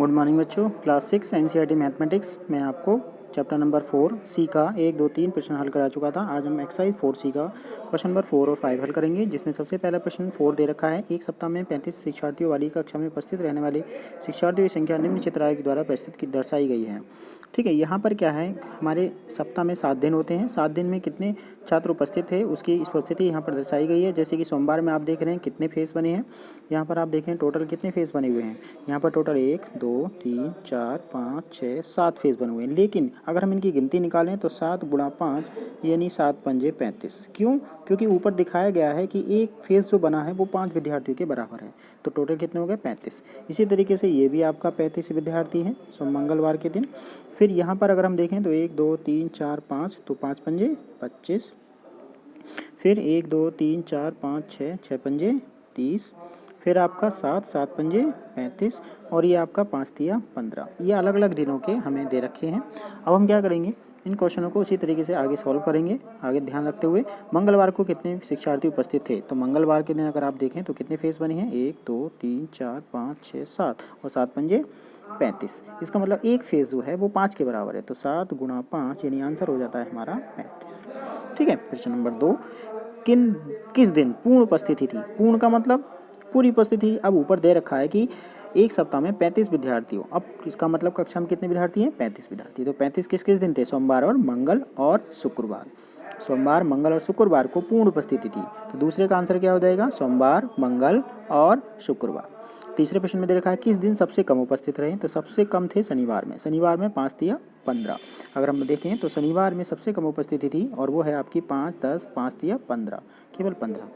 Good morning बच्चों। Class 6 NCERT mathematics में आपको चैप्टर नंबर 4 सी का 1, 2, 3 प्रश्न हल करा चुका था। आज हम एक्सरसाइज 4 सी का क्वेश्चन नंबर 4 और 5 हल करेंगे, जिसमें सबसे पहला प्रश्न 4 दे रखा है। एक सप्ताह में 35 शिक्षार्थियों वाली कक्षा में उपस्थित रहने वाले शिक्षार्थियों की संख्या निम्न चित्रांकन के द्वारा प्रस्तुत की दर्शाई गई है। ठीक है, यहाँ पर क्या है, हमारे सप्ताह में 7 दिन होते हैं। 7 दिन में कितने छात्र उपस्थित है उसकी उपस्थिति यहाँ पर दर्शाई गई है। जैसे कि सोमवार में आप देख रहे हैं कितने फेस बने हैं। यहाँ पर आप देखें टोटल कितने फेस बने हुए हैं। यहाँ पर टोटल 1, 2, 3, 4, 5, 6, 7 फेस बने हुए हैं। लेकिन अगर हम इनकी गिनती निकालें तो 7 गुणा 5 यानी 7 पंजे 35। क्यों? क्योंकि ऊपर दिखाया गया है कि एक फेस जो बना है वो 5 विद्यार्थियों के बराबर है। तो टोटल कितने हो गए? 35। इसी तरीके से ये भी आपका 35 विद्यार्थी हैं मंगलवार के दिन। फिर यहाँ पर अगर हम देखें तो 1, 2, 3, 4, 5, तो 5 पंजे 25। फिर 1, 2, 3, 4, 5, 6, 6 पंजे 30। फिर आपका 7, 7 पंजे 35 और ये आपका 5 तिया 15। ये अलग अलग दिनों के हमें दे रखे हैं। अब हम क्या करेंगे, इन क्वेश्चनों को उसी तरीके से आगे सॉल्व करेंगे। आगे ध्यान रखते हुए मंगलवार को कितने शिक्षार्थी उपस्थित थे, तो मंगलवार के दिन अगर आप देखें तो कितने फेस बने हैं? 1, 2, 3, 4, 5, 6, 7 और 7 पंजे 35। इसका मतलब एक फेज जो है वो 5 के बराबर है। तो 7 गुणा 5 यानी आंसर हो जाता है हमारा 35। ठीक है। प्रश्न नंबर 2, किस दिन पूर्ण उपस्थिति थी? पूर्ण का मतलब पूरी उपस्थिति। अब ऊपर दे रखा है कि एक सप्ताह में 35 विद्यार्थी हो। अब इसका मतलब कक्षा में कितने विद्यार्थी हैं? 35 विद्यार्थी। तो 35 किस किस दिन थे? सोमवार और मंगल और शुक्रवार। सोमवार, मंगल और शुक्रवार को पूर्ण उपस्थिति थी। तो दूसरे का आंसर क्या हो जाएगा? सोमवार, मंगल और शुक्रवार। तीसरे प्रश्न में दे रखा है किस दिन सबसे कम उपस्थित रहे? तो सबसे कम थे शनिवार में। शनिवार में 5 तिया 15। अगर हम देखें तो शनिवार में सबसे कम उपस्थिति थी और वो है आपकी 5, 10, 5 तिया 15, केवल 15।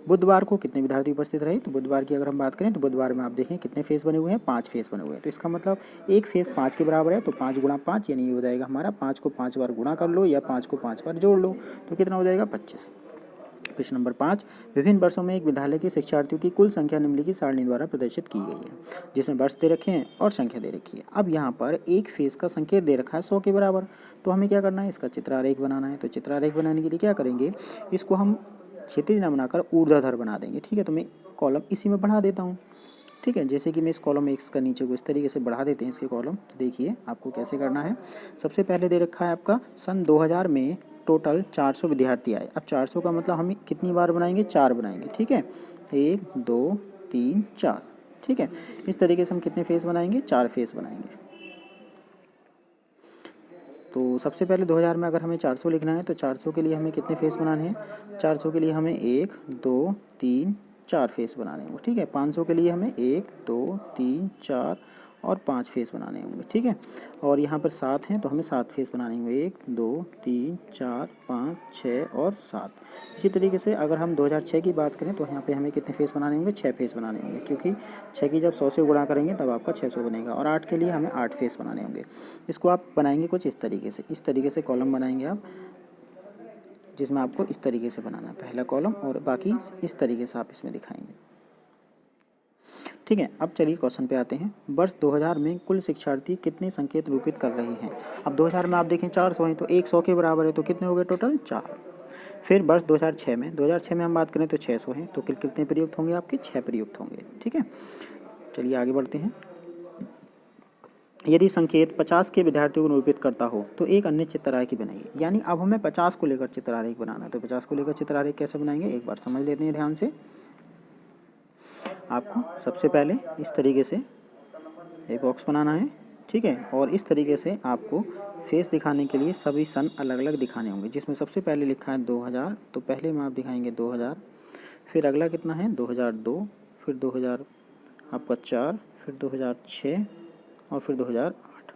बुधवार को कितने विद्यार्थी उपस्थित रहे? तो बुधवार की अगर हम बात करें तो बुधवार में आप देखें कितने फेस बने हुए हैं? 5 फेस बने हुए हैं। तो इसका मतलब एक फेस 5 के बराबर है। तो 5 गुणा 5 यानी ये हो जाएगा हमारा, 5 को 5 बार गुणा कर लो या 5 को 5 बार जोड़ लो तो कितना हो जाएगा? 25। प्रश्न नंबर 5, विभिन्न वर्षों में एक विद्यालय के शिक्षार्थियों की कुल संख्या निम्नलिखित सारणी द्वारा प्रदर्शित की गई है, जिसमें वर्ष दे रखे हैं और संख्या दे रखी है। अब यहाँ पर एक फेस का संकेत दे रखा है 100 के बराबर। तो हमें क्या करना है? इसका चित्रारेख बनाना है। तो चित्रारेख बनाने के लिए क्या करेंगे, इसको हम क्षैतिज न बनाकर ऊर्ध्वाधर बना देंगे। ठीक है, तो मैं कॉलम इसी में बढ़ा देता हूँ। ठीक है, जैसे कि मैं इस कॉलम एक्स का नीचे को इस तरीके से बढ़ा देते हैं इसके कॉलम। तो देखिए आपको कैसे करना है। सबसे पहले दे रखा है आपका सन 2000 में टोटल 400 विद्यार्थी आए। अब 400 का मतलब हम कितनी बार बनाएंगे? 4 बनाएंगे। ठीक है, 1, 2, 3, 4। ठीक है, इस तरीके से हम कितने फेस बनाएंगे? 4 फेस बनाएंगे। तो सबसे पहले 2000 में अगर हमें 400 लिखना है तो 400 के लिए हमें कितने फेस बनाने हैं? 400 के लिए हमें 1, 2, 3, 4 फेस बनाने होंगे। ठीक है, 500 के लिए हमें 1, 2, 3, 4 और 5 फेस बनाने होंगे। ठीक है, और यहाँ पर 7 हैं तो हमें 7 फेस बनाने होंगे। 1, 2, 3, 4, 5, 6 और 7। इसी तरीके से अगर हम 2006 की बात करें तो यहाँ पे हमें कितने फेस बनाने होंगे? 6 फेस बनाने होंगे, क्योंकि 6 की जब 100 से गुणा करेंगे तब आपका 600 बनेगा। और 8 के लिए हमें 8 फेस बनाने होंगे। इसको आप बनाएंगे कुछ इस तरीके से कॉलम बनाएंगे आप, जिसमें आपको इस तरीके से बनाना है पहला कॉलम, और बाकी इस तरीके से आप इसमें दिखाएंगे। ठीक है, अब चलिए क्वेश्चन पे आते हैं। वर्ष 2000 में कुल शिक्षार्थी कितने संकेत निरूपित कर रहे हैं? अब 2000 में आप देखें 400 हैं तो 100 के बराबर है, तो कितने हो गए टोटल? 4। फिर वर्ष 2006 में हम बात करें तो 600 हैं, तो कितने प्रयुक्त होंगे आपके? 6 प्रयुक्त होंगे। ठीक है, चलिए आगे बढ़ते हैं। यदि संकेत 50 के विद्यार्थियों को निरूपित करता हो तो एक अन्य चित्रारेख बनाइए। यानी अब हमें 50 को लेकर चित्रारेख बनाना है। तो 50 को लेकर चित्रारेख कैसे बनाएंगे एक बार समझ लेते हैं ध्यान से। आपको सबसे पहले इस तरीके से एक बॉक्स बनाना है। ठीक है, और इस तरीके से आपको फेस दिखाने के लिए सभी सन अलग अलग दिखाने होंगे, जिसमें सबसे पहले लिखा है 2000। तो पहले में आप दिखाएंगे 2000, फिर अगला कितना है? 2002, फिर 2000 आपका 4, फिर 2006 और फिर 2008।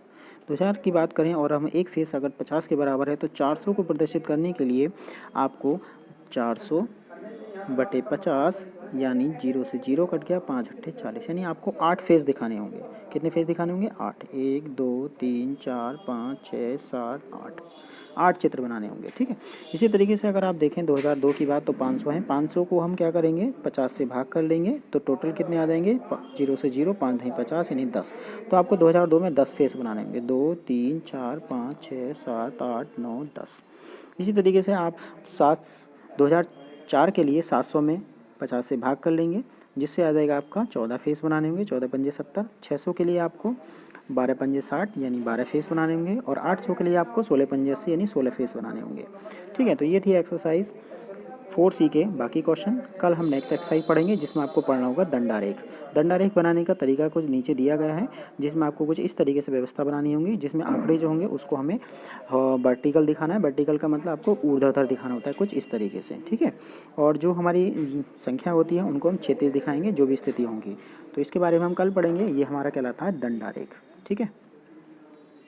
2000 की बात करें और हम एक फेस अगर 50 के बराबर है तो 400 को प्रदर्शित करने के लिए आपको 400 बटे 50 यानी 0 से 0 कट गया, 5 अट्ठे 40, यानी आपको 8 फेस दिखाने होंगे। कितने फेस दिखाने होंगे? 8। 1, 2, 3, 4, 5, 6, 7, 8। 8 चित्र बनाने होंगे। ठीक है, इसी तरीके से अगर आप देखें 2002 की बात तो 500 है। 500 को हम क्या करेंगे? 50 से भाग कर लेंगे तो टोटल कितने आ जाएंगे? 0 से 0, 5 नहीं 50 यानी 10। तो आपको 2002 में 10 फेस बनाने होंगे। 2, 3, 4, 5, 6, 7, 8, 9, 10। इसी तरीके से आप 2004 के लिए 700 में 50 से भाग कर लेंगे जिससे आ जाएगा आपका 14 फेस बनाने होंगे, 14 पंजे 70, 600 के लिए आपको 12 पंजे 60 यानी 12 फेस बनाने होंगे, और 800 के लिए आपको 16 पंजे 80 यानी 16 फेस बनाने होंगे। ठीक है, तो ये थी एक्सरसाइज 4C के बाकी क्वेश्चन। कल हम नेक्स्ट एक्सरसाइज पढ़ेंगे जिसमें आपको पढ़ना होगा दंडारेख। दंडारेख बनाने का तरीका कुछ नीचे दिया गया है, जिसमें आपको कुछ इस तरीके से व्यवस्था बनानी होगी, जिसमें आंकड़े जो होंगे उसको हमें वर्टिकल दिखाना है। वर्टिकल का मतलब आपको ऊर्ध्वाधर दिखाना होता है कुछ इस तरीके से। ठीक है, और जो हमारी संख्या होती है उनको हम क्षैतिज दिखाएंगे जो भी स्थिति होंगी। तो इसके बारे में हम कल पढ़ेंगे। ये हमारा कहलाता है दंडारेख। ठीक है।